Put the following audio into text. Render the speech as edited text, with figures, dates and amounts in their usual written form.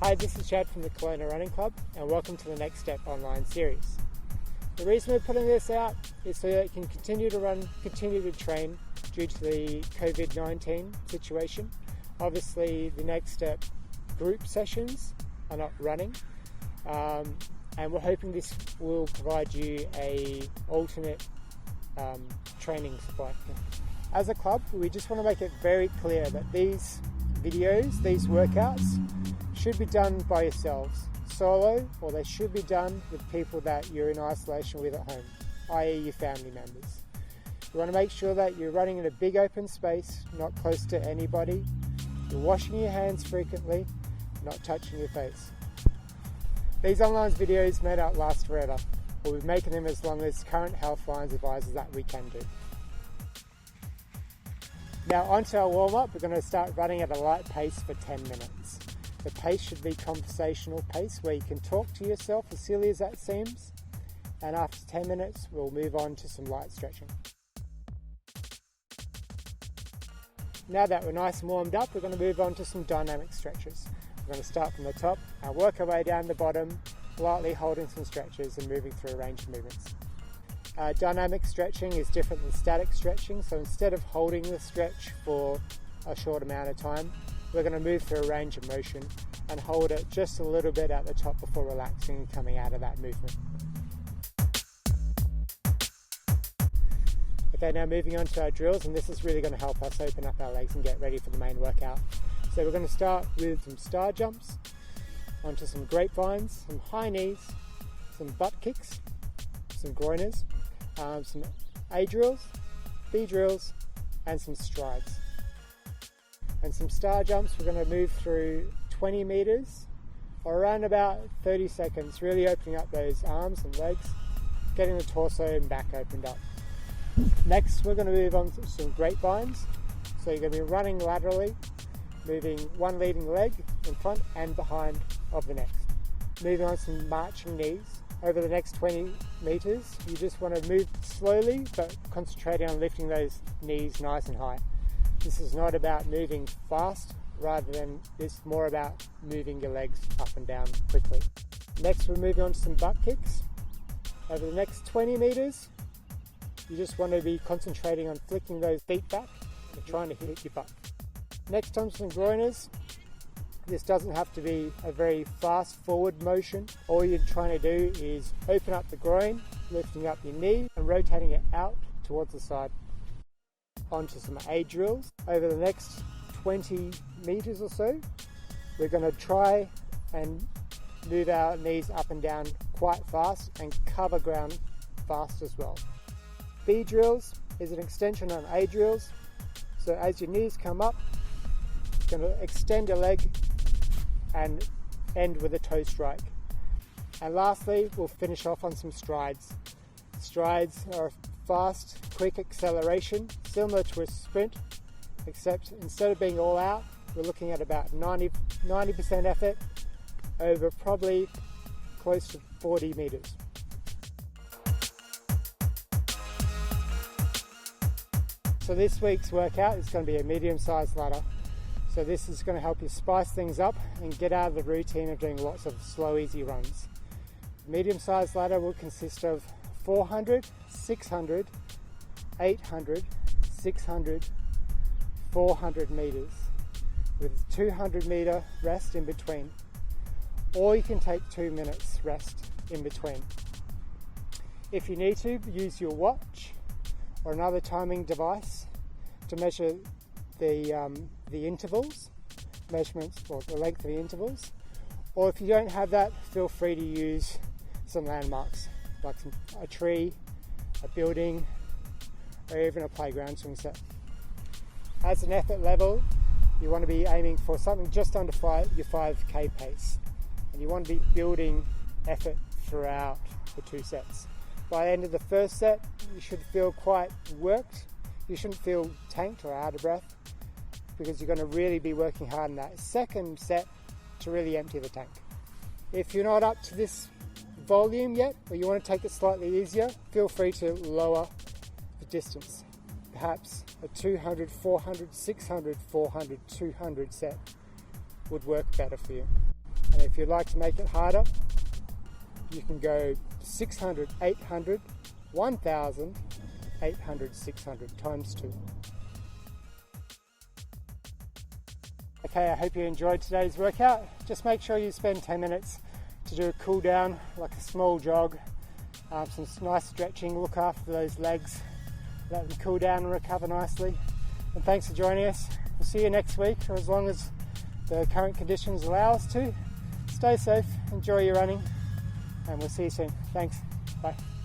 Hi, this is Chad from the Kelowna Running Club and welcome to the Next Step online series. The reason we're putting this out is so that you can continue to run, continue to train due to the COVID-19 situation. Obviously the Next Step group sessions are not running and we're hoping this will provide you a alternate training supply. As a club, we just want to make it very clear that these videos, these workouts, should be done by yourselves, solo, or they should be done with people that you're in isolation with at home, i.e. your family members. You want to make sure that you're running in a big open space, not close to anybody. You're washing your hands frequently, not touching your face. These online videos may not last forever, but we're making them as long as current health lines advises that we can do. Now onto our warm-up, we're going to start running at a light pace for 10 minutes. The pace should be conversational pace where you can talk to yourself, as silly as that seems, and after 10 minutes we'll move on to some light stretching. Now that we're nice and warmed up, we're going to move on to some dynamic stretches. We're going to start from the top and work our way down the bottom, lightly holding some stretches and moving through a range of movements. Dynamic stretching is different than static stretching, so instead of holding the stretch for a short amount of time, we're going to move through a range of motion and hold it just a little bit at the top before relaxing and coming out of that movement. Okay, now moving on to our drills, and this is really going to help us open up our legs and get ready for the main workout. So we're going to start with some star jumps, onto some grapevines, some high knees, some butt kicks, some groiners, some A drills, B drills, and some strides. And some star jumps, we're going to move through 20 meters or around about 30 seconds, really opening up those arms and legs, getting the torso and back opened up. Next, we're going to move on to some grapevines. So you're going to be running laterally, moving one leading leg in front and behind of the next. Moving on to some marching knees. Over the next 20 meters, you just want to move slowly, but concentrating on lifting those knees nice and high. This is not about moving fast, rather than it's more about moving your legs up and down quickly. Next, we're moving on to some butt kicks. Over the next 20 meters, you just want to be concentrating on flicking those feet back and trying to hit your butt. Next, on some groiners. This doesn't have to be a very fast forward motion. All you're trying to do is open up the groin, lifting up your knee and rotating it out towards the side. Onto some A drills. Over the next 20 meters or so, we're going to try and move our knees up and down quite fast and cover ground fast as well. B drills is an extension on A drills. So as your knees come up, you're going to extend your leg and end with a toe strike. And lastly, we'll finish off on some strides. Strides are fast, quick acceleration, similar to a sprint, except instead of being all out, we're looking at about 90% effort over probably close to 40 meters. So this week's workout is going to be a medium-sized ladder. So this is going to help you spice things up and get out of the routine of doing lots of slow, easy runs. The medium-sized ladder will consist of 400, 600, 800, 600, 400 meters with 200 meter rest in between. Or you can take 2 minutes rest in between. If you need to, use your watch or another timing device to measure the intervals, measurements or the length of the intervals. Or if you don't have that, feel free to use some landmarks like a tree, a building, or even a playground swing set. As an effort level, you want to be aiming for something just under your 5k pace, and you want to be building effort throughout the 2 sets. By the end of the first set, you should feel quite worked. You shouldn't feel tanked or out of breath, because you're going to really be working hard in that second set to really empty the tank. If you're not up to this volume yet, or you want to take it slightly easier, feel free to lower the distance. Perhaps a 200, 400, 600, 400, 200 set would work better for you. And if you'd like to make it harder, you can go 600, 800, 1000, 800, 600 times 2. Okay, I hope you enjoyed today's workout. Just make sure you spend 10 minutes to do a cool down, like a small jog, some nice stretching, look after those legs, let them cool down and recover nicely. And thanks for joining us. We'll see you next week, or as long as the current conditions allow us to. Stay safe, enjoy your running, and we'll see you soon. Thanks, bye.